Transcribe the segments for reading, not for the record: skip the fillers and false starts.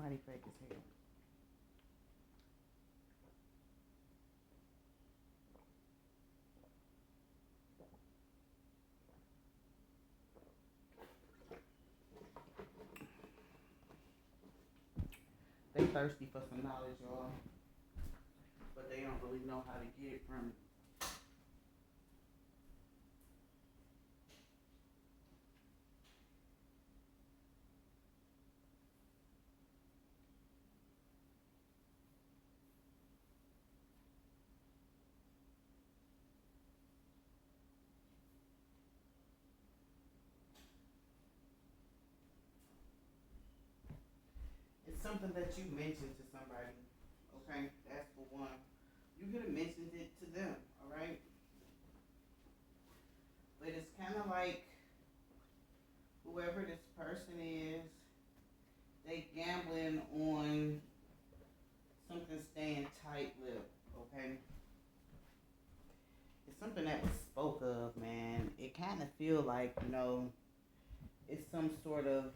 Somebody fake as hell. They thirsty for some knowledge, y'all. But they don't really know how to get it from it. It's something that you mentioned to somebody. Okay? That's for one. You could have mentioned it to them, alright? But it's kind of like whoever this person is, they gambling on something staying tight-lipped, okay? It's something that was spoke of, man. It kind of feel like, it's some sort of,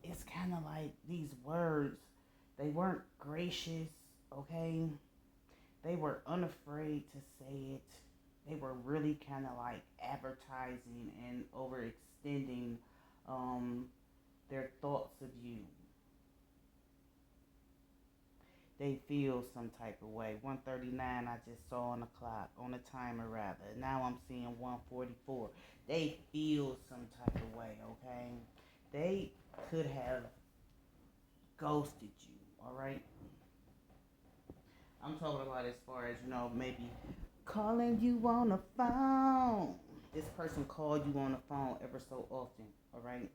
it's kind of like these words, they weren't gracious, okay? They were unafraid to say it. They were really kind of like advertising and overextending their thoughts of you. They feel some type of way. 139 I just saw on the clock, on the timer rather. Now I'm seeing 144. They feel some type of way, okay? They could have ghosted you, alright? I'm talking about as far as, maybe calling you on the phone. This person called you on the phone ever so often, alright?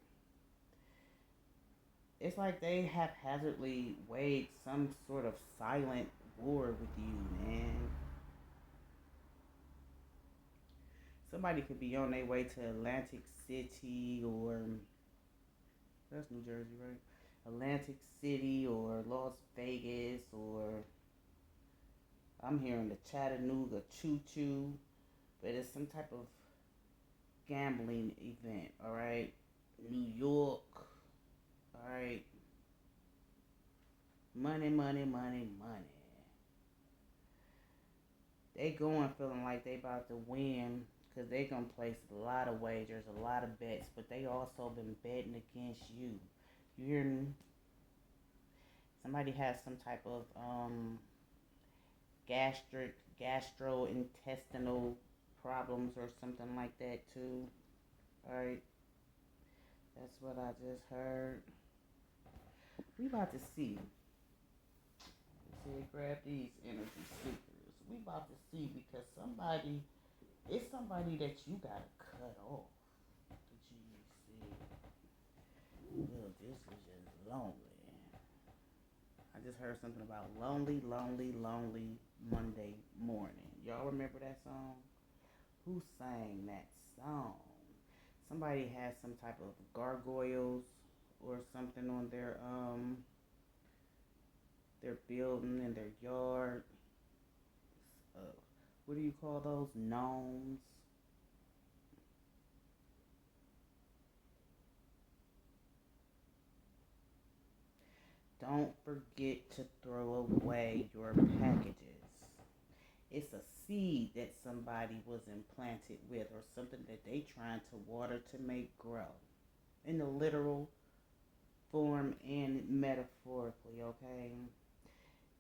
It's like they haphazardly waged some sort of silent war with you, man. Somebody could be on their way to Atlantic City or that's New Jersey, right? Atlantic City or Las Vegas or I'm hearing the Chattanooga Choo Choo, but it's some type of gambling event, alright? New York, alright? Money, money, money, money. They going feeling like they about to win because they going to place a lot of wagers, a lot of bets, but they also been betting against you. You hear me? Somebody has some type of gastrointestinal problems or something like that too. Alright? That's what I just heard. We about to see. See, grab these energy seekers. We about to see because it's somebody that you gotta cut off. Did you see? Look, this is just lonely. I just heard something about lonely, lonely, lonely Monday morning. Y'all remember that song? Who sang that song? Somebody has some type of gargoyles or something on their building in their yard. What do you call those? Gnomes. Don't forget to throw away your packages. It's a seed that somebody was implanted with or something that they trying to water to make grow. In the literal form and metaphorically, okay?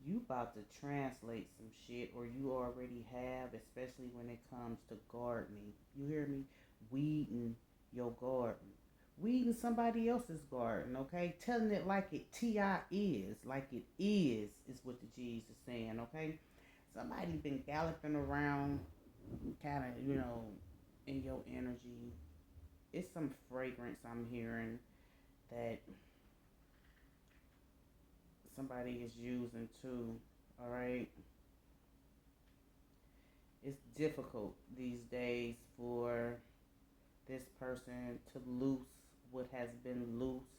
You about to translate some shit or you already have, especially when it comes to gardening. You hear me? Weeding your garden. Weeding somebody else's garden, okay? Telling it like it T.I. is. Like it is what the G's is saying, okay? Somebody been galloping around kind of, in your energy. It's some fragrance I'm hearing that somebody is using too, alright? It's difficult these days for this person to loose what has been loose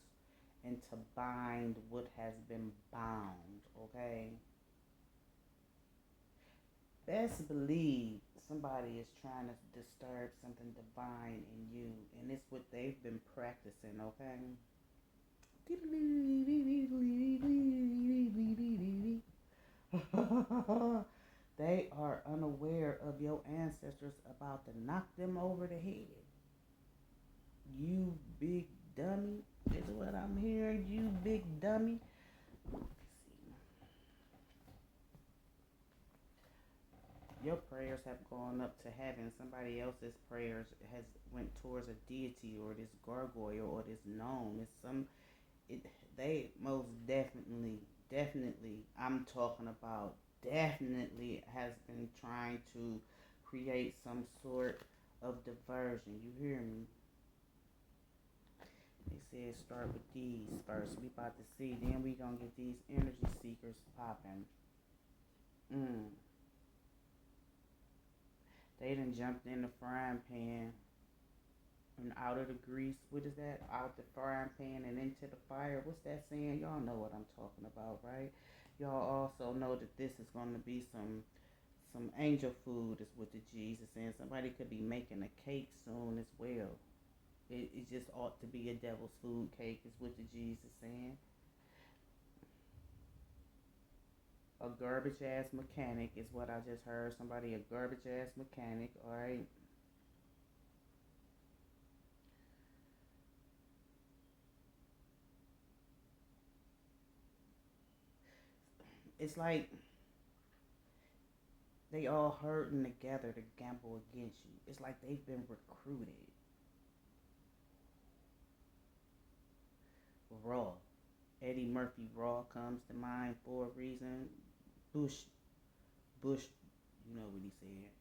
and to bind what has been bound, okay? Best believe somebody is trying to disturb something divine in you, and it's what they've been practicing, okay? They are unaware of your ancestors about to knock them over the head. You big dummy. Is what I'm hearing. You big dummy. Your prayers have gone up to heaven. Somebody else's prayers has went towards a deity or this gargoyle or this gnome. It's some. It. They most definitely. I'm talking about definitely has been trying to create some sort of diversion. You hear me? They said start with these first. We about to see. Then we gonna get these energy seekers popping. They done jumped in the frying pan and out of the grease. What is that? Out the frying pan and into the fire. What's that saying? Y'all know what I'm talking about, right? Y'all also know that this is going to be some angel food is what the G's is saying. Somebody could be making a cake soon as well. It just ought to be a devil's food cake is what the G's is saying. A garbage ass mechanic is what I just heard. Somebody a garbage ass mechanic, alright? It's like they all herding together to gamble against you. It's like they've been recruited. Raw. Eddie Murphy Raw comes to mind for a reason. Bush, you know what he said.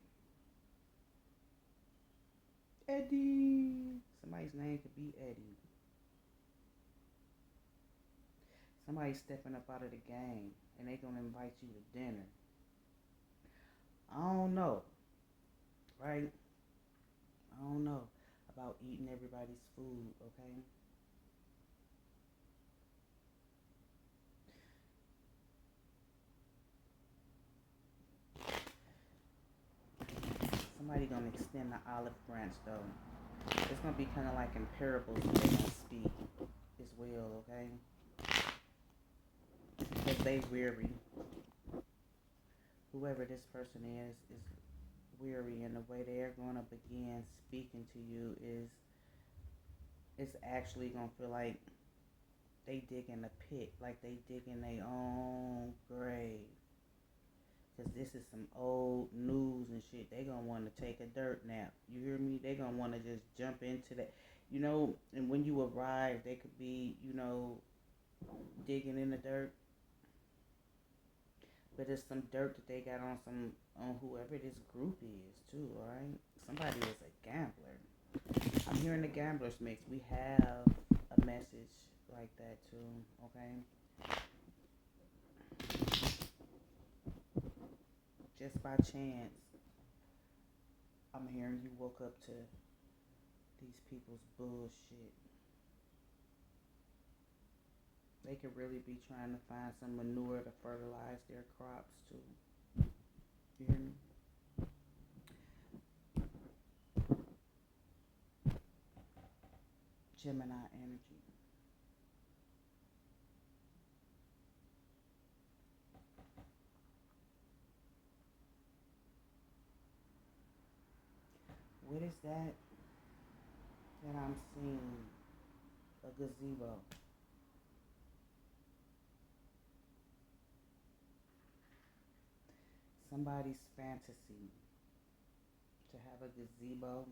Eddie. Somebody's name could be Eddie. Somebody's stepping up out of the game and they gonna invite you to dinner. I don't know, right? I don't know about eating everybody's food, okay? Somebody gonna extend the olive branch though. It's gonna be kind of like in parables that they gonna speak as well, okay? Because they weary. Whoever this person is weary, and the way they're gonna begin speaking to you is it's actually gonna feel like they dig in a pit, like they dig in their own grave. Because this is some old news and shit. They gonna want to take a dirt nap. You hear me? They gonna want to just jump into that. You know, and when you arrive, they could be, digging in the dirt. But it's some dirt that they got on whoever this group is too, alright? Somebody is a gambler. I'm hearing the gamblers mix. We have a message like that too, okay? Just by chance, I'm hearing you woke up to these people's bullshit. They could really be trying to find some manure to fertilize their crops too. You hear me? Gemini energy. What is that I'm seeing? A gazebo. Somebody's fantasy to have a gazebo,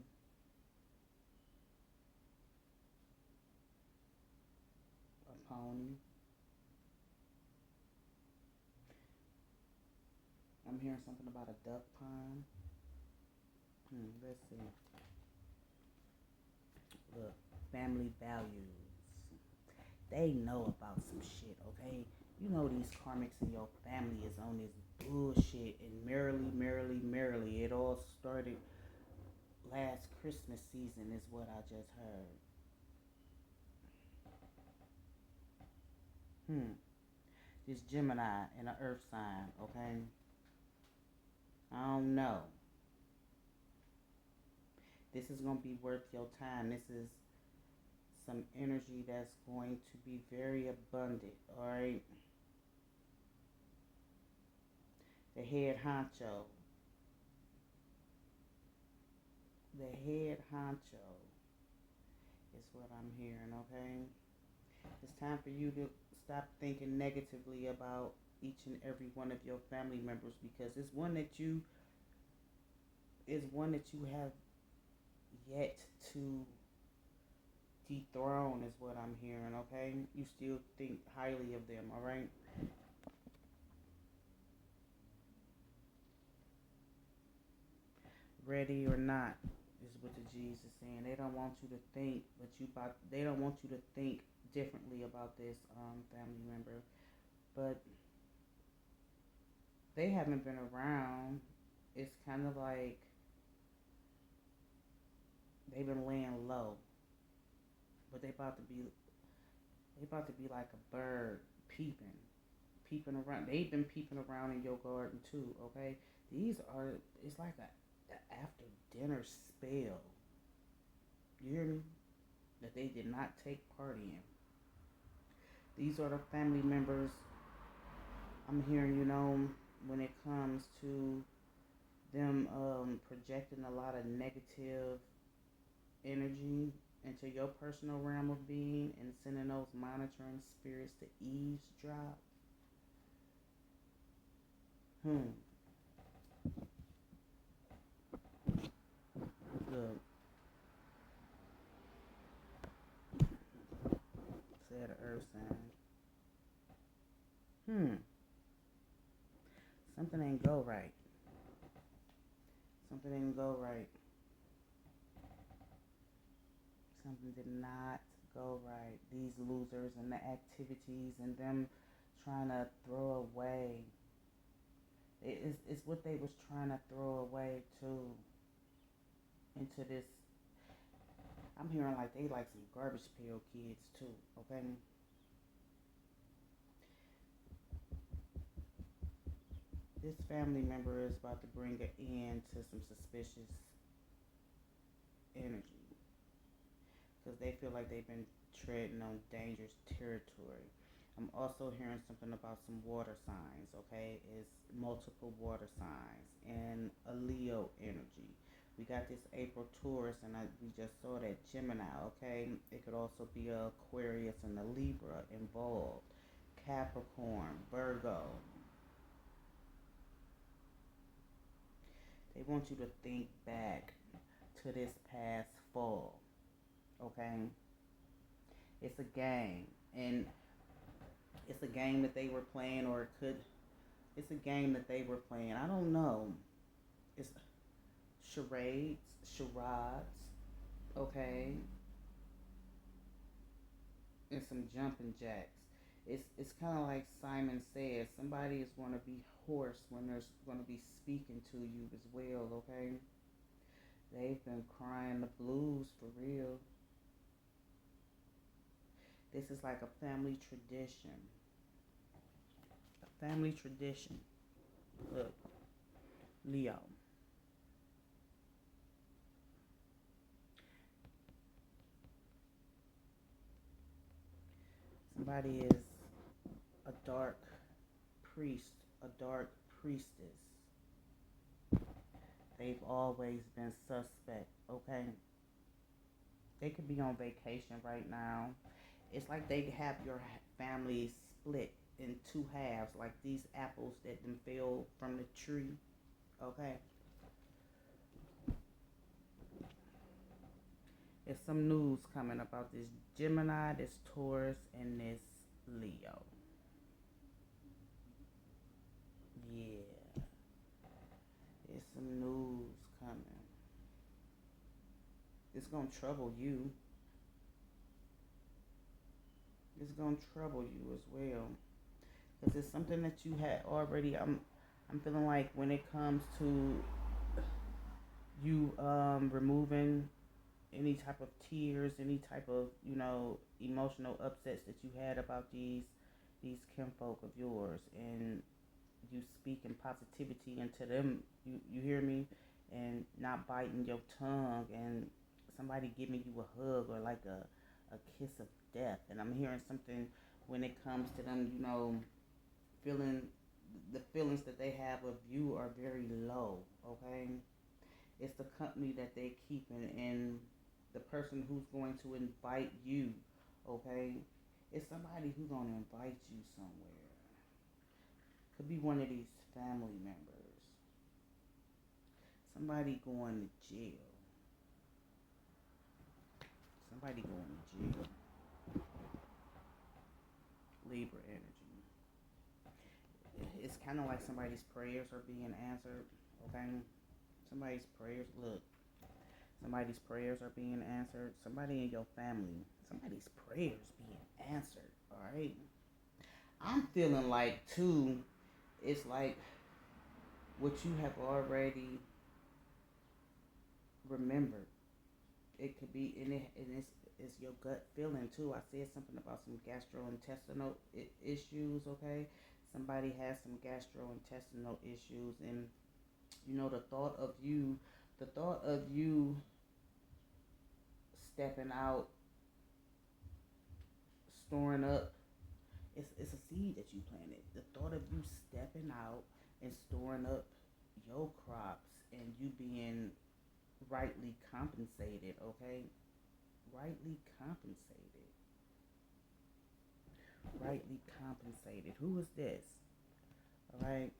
a pony. I'm hearing something about a duck pond. Let's see. Look, family values. They know about some shit, okay? You know these karmics in your family is on this bullshit, and merrily, it all started last Christmas season is what I just heard. This Gemini in an earth sign, okay? I don't know. This is going to be worth your time. This is some energy that's going to be very abundant, all right? The head honcho. The head honcho is what I'm hearing, okay? It's time for you to stop thinking negatively about each and every one of your family members, because it's one that you have yet to dethrone is what I'm hearing, okay? You still think highly of them, all right? Ready or not is what the G's is saying. They don't want you to think, they don't want you to think differently about this family member, but they haven't been around. It's kind of like they've been laying low, but they about to be like a bird peeping around. They've been peeping around in your garden too, okay? It's like a after dinner spell. You hear me? That they did not take part in. These are the family members I'm hearing, when it comes to them projecting a lot of negative energy into your personal realm of being and sending those monitoring spirits to eavesdrop. Look, said the earth sign. Something ain't go right. Something didn't go right. Something did not go right. These losers and the activities and them trying to throw away. It's what they was trying to throw away too. Into this, I'm hearing like they like some garbage pail kids too. Okay. This family member is about to bring an end to some suspicious energy, because they feel like they've been treading on dangerous territory. I'm also hearing something about some water signs, okay? It's multiple water signs and a Leo energy. We got this April Taurus, and we just saw that Gemini, okay? It could also be a Aquarius and a Libra involved. Capricorn, Virgo. They want you to think back to this past fall, okay? It's a game, and it's a game that they were playing, or it's a game that they were playing. I don't know. It's charades, okay? And some jumping jacks. It's kind of like Simon says, somebody is going to be hoarse when they're going to be speaking to you as well, okay? They've been crying the blues for real. This is like a family tradition. A family tradition. Look, Leo. Somebody is a dark priest, a dark priestess. They've always been suspect, okay? They could be on vacation right now. It's like they have your family split in two halves, like these apples that then fell from the tree, okay? There's some news coming about this Gemini, this Taurus, and this Leo. Yeah. There's some news coming. It's going to trouble you. It's going to trouble you as well. Because it's something that you had already. I'm feeling like when it comes to you removing any type of tears, any type of, emotional upsets that you had about these kinfolk of yours, and you speaking positivity into them, you hear me, and not biting your tongue, and somebody giving you a hug or like a a kiss of death. And I'm hearing something when it comes to them, you know, feeling the feelings that they have of you are very low, okay? It's the company that they keep and the person who's going to invite you, okay? It's somebody who's going to invite you somewhere. Could be one of these family members. Somebody going to jail. Somebody going to jail. Libra energy. It's kind of like somebody's prayers are being answered, okay? Somebody's prayers, look. Somebody's prayers are being answered. Somebody in your family, somebody's prayers being answered, all right? I'm feeling like, too, it's like what you have already remembered. It could be, and it's your gut feeling, too. I said something about some gastrointestinal issues, okay? Somebody has some gastrointestinal issues, and, you know, the thought of you stepping out, storing up, it's a seed that you planted. The thought of you stepping out and storing up your crops and you being rightly compensated, okay? Rightly compensated. Rightly compensated. Who is this? Alright?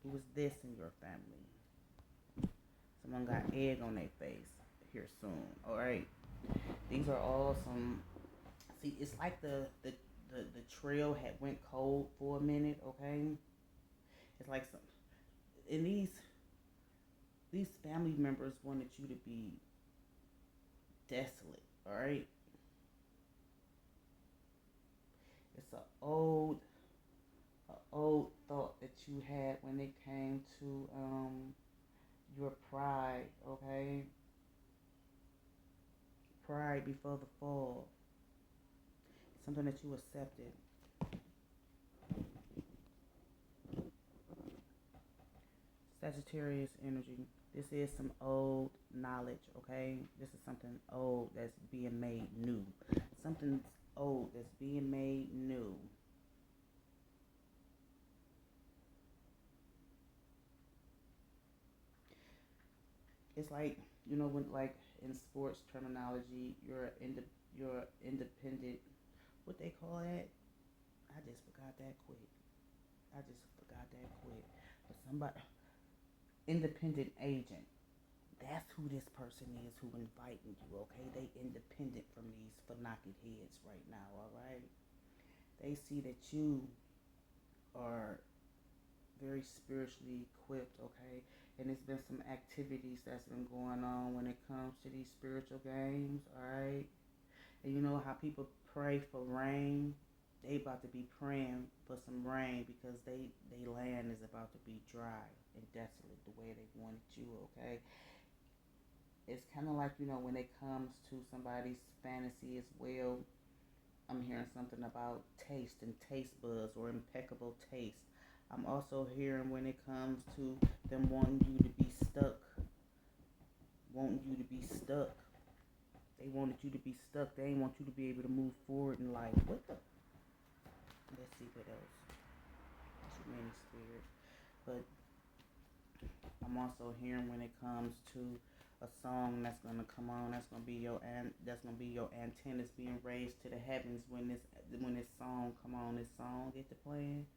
Who is this in your family? Someone got egg on their face here soon. Alright? These are all some... See, it's like the trail had went cold for a minute, okay? It's like some... And these family members wanted you to be desolate, alright? It's an old thought that you had when it came to your pride, okay? Pride before the fall. Something that you accepted. Sagittarius energy. This is some old knowledge, okay? This is something old that's being made new. Something old that's being made new. It's like, you know, when, like, in sports terminology, you're independent. What they call that? I just forgot that quick. But somebody, independent agent. That's who this person is who inviting you, okay? They independent from these knocking heads right now, all right? They see that you are very spiritually equipped, okay? And there's been some activities that's been going on when it comes to these spiritual games, all right? And you know how people pray for rain? They about to be praying for some rain because they land is about to be dry and desolate the way they wanted you, okay? It's kind of like, you know, when it comes to somebody's fantasy as well, I'm hearing something about taste and taste buds or impeccable taste. I'm also hearing when it comes to them wanting you to be stuck. They wanted you to be stuck. They didn't want you to be able to move forward in life. What the? Let's see what else. Too many spirits. But I'm also hearing when it comes to a song that's gonna come on, that's gonna be your antennas being raised to the heavens when this song come on, this song get to playing.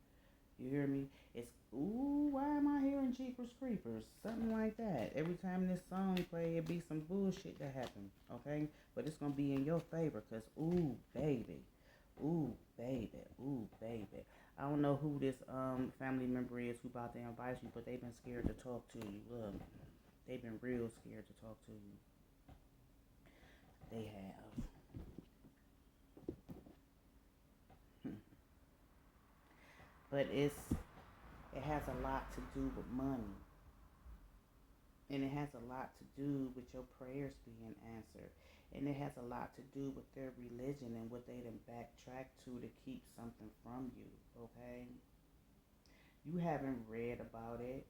You hear me? It's, ooh, why am I hearing Jeepers Creepers? Something like that. Every time this song play, it be some bullshit that happen, okay? But it's gonna be in your favor, cause ooh, baby. Ooh, baby. Ooh, baby. I don't know who this family member is who about to invite you, but they've been scared to talk to you. Look, they've been real scared to talk to you. They have. But it has a lot to do with money. And it has a lot to do with your prayers being answered. And it has a lot to do with their religion and what they done backtrack to keep something from you, okay? You haven't read about it.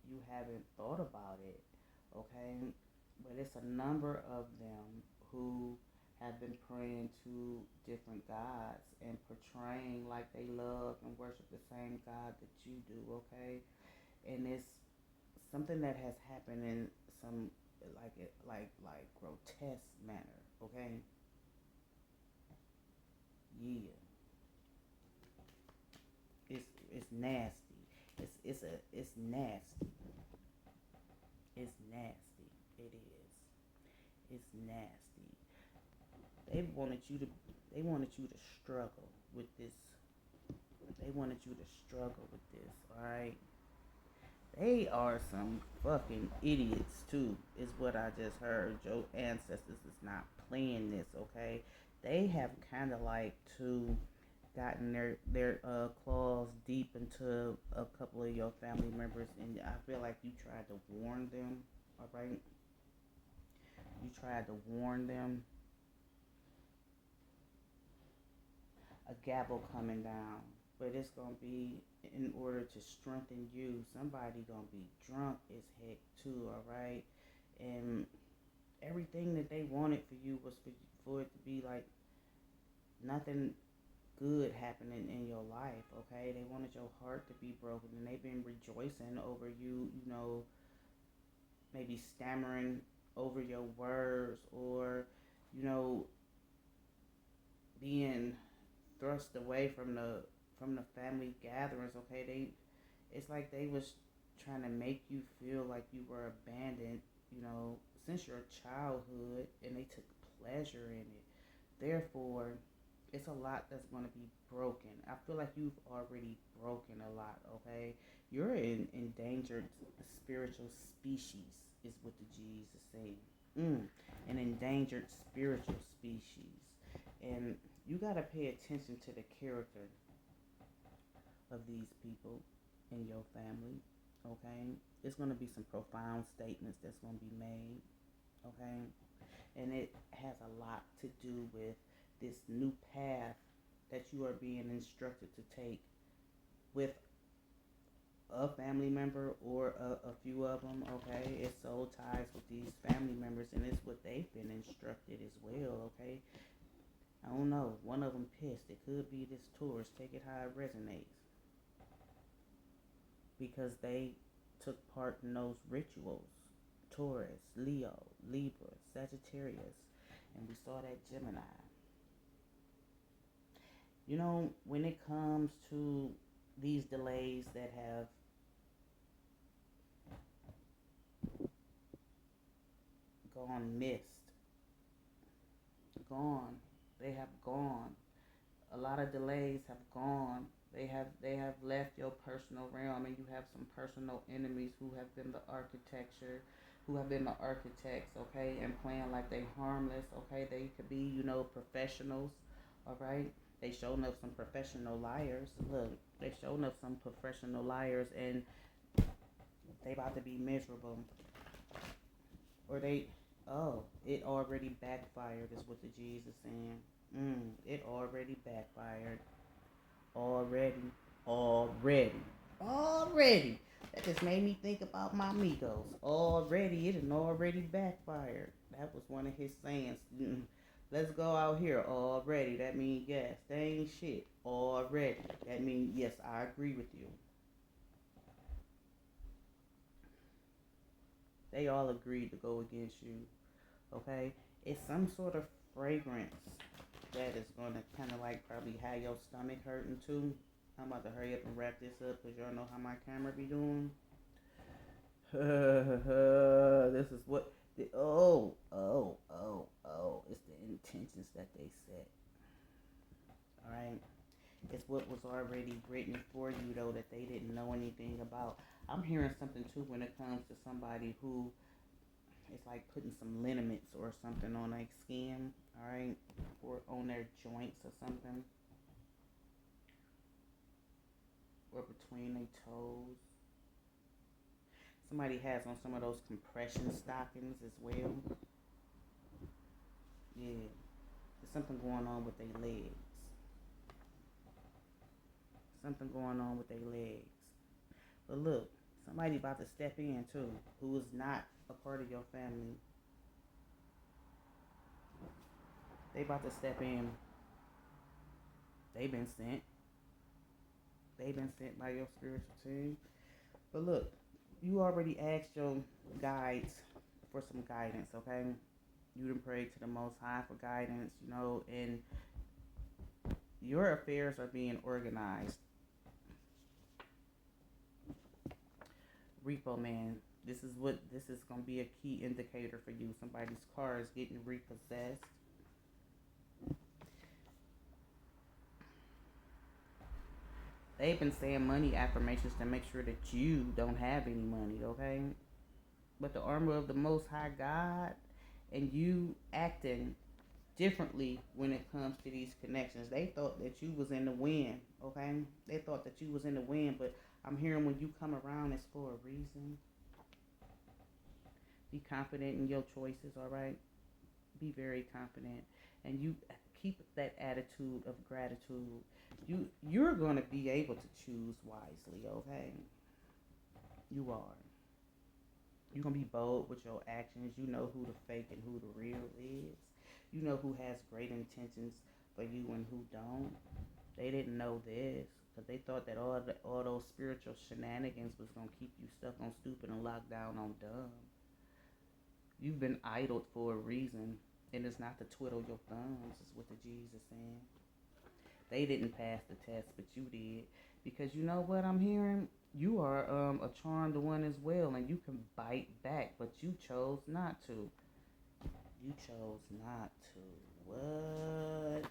You haven't thought about it, okay? But it's a number of them who have been praying to different gods and portraying like they love and worship the same God that you do, okay? And it's something that has happened in some like grotesque manner, okay? Yeah. It's nasty. It's nasty. It's nasty. It is. It's nasty. They wanted you to they wanted you to struggle with this. They wanted you to struggle with this, alright? They are some fucking idiots too, is what I just heard. Your ancestors is not playing this, okay? They have kind of like gotten their claws deep into a couple of your family members, and I feel like you tried to warn them. All right, you tried to warn them. A gavel coming down, but it's gonna be in order to strengthen you. Somebody gonna be drunk as heck too. All right, and everything that they wanted for you was for it to be like nothing good happening in your life, okay? They wanted your heart to be broken, and they've been rejoicing over you, maybe stammering over your words, or, you know, being thrust away from the family gatherings, okay? It's like they was trying to make you feel like you were abandoned, since your childhood, and they took pleasure in it. Therefore, it's a lot that's going to be broken. I feel like you've already broken a lot, okay? You're an endangered spiritual species, is what the G's is saying. An endangered spiritual species. And you got to pay attention to the character of these people in your family, okay? It's going to be some profound statements that's going to be made, okay? And it has a lot to do with this new path that you are being instructed to take with a family member or a few of them, okay? It's soul ties with these family members, and it's what they've been instructed as well, okay? I don't know. One of them pissed. It could be this Taurus. Take it how it resonates. Because they took part in those rituals. Taurus, Leo, Libra, Sagittarius, and we saw that Gemini. When it comes to these delays that have gone, they have gone. A lot of delays have gone. They have left your personal realm, and you have some personal enemies who have been the architects, okay, and playing like they harmless, okay. They could be, professionals, all right. They showing up some professional liars. Look, they showing up some professional liars, and they about to be miserable, or it already backfired, is what the G's is saying. It already backfired. Already. That just made me think about my amigos. Already, it had already backfired. That was one of his sayings. Let's go out here already. That means yes. They ain't shit. Already. That means yes, I agree with you. They all agreed to go against you. Okay? It's some sort of fragrance that is going to kind of like probably have your stomach hurting too. I'm about to hurry up and wrap this up because y'all know how my camera be doing. This is what it's the intentions that they set. Alright? It's what was already written for you though that they didn't know anything about. I'm hearing something too when it comes to somebody who it's like putting some liniments or something on their skin, alright, or on their joints or something, or between their toes. Somebody has on some of those compression stockings as well. Yeah, there's something going on with their legs. Something going on with their legs. But look, somebody about to step in too, who is not a part of your family. They about to step in. They've been sent. They've been sent by your spiritual team. But look, you already asked your guides for some guidance, okay? You done prayed to the Most High for guidance, you know, and your affairs are being organized. Repo man, this is gonna be a key indicator for you. Somebody's car is getting repossessed. They've been saying money affirmations to make sure that you don't have any money, okay? But the armor of the Most High God and you acting differently when it comes to these connections. They thought that you was in the wind, okay? They thought that you was in the wind, but I'm hearing when you come around, it's for a reason. Be confident in your choices, all right? Be very confident. And you keep that attitude of gratitude. You're going to be able to choose wisely, okay? You are. You're going to be bold with your actions. You know who the fake and who the real is. You know who has great intentions for you and who don't. They didn't know this because they thought that all those spiritual shenanigans was going to keep you stuck on stupid and locked down on dumb. You've been idled for a reason, and it's not to twiddle your thumbs, is what the G's are saying. They didn't pass the test, but you did. Because you know what I'm hearing? You are a charmed one as well, and you can bite back, but you chose not to. You chose not to. What?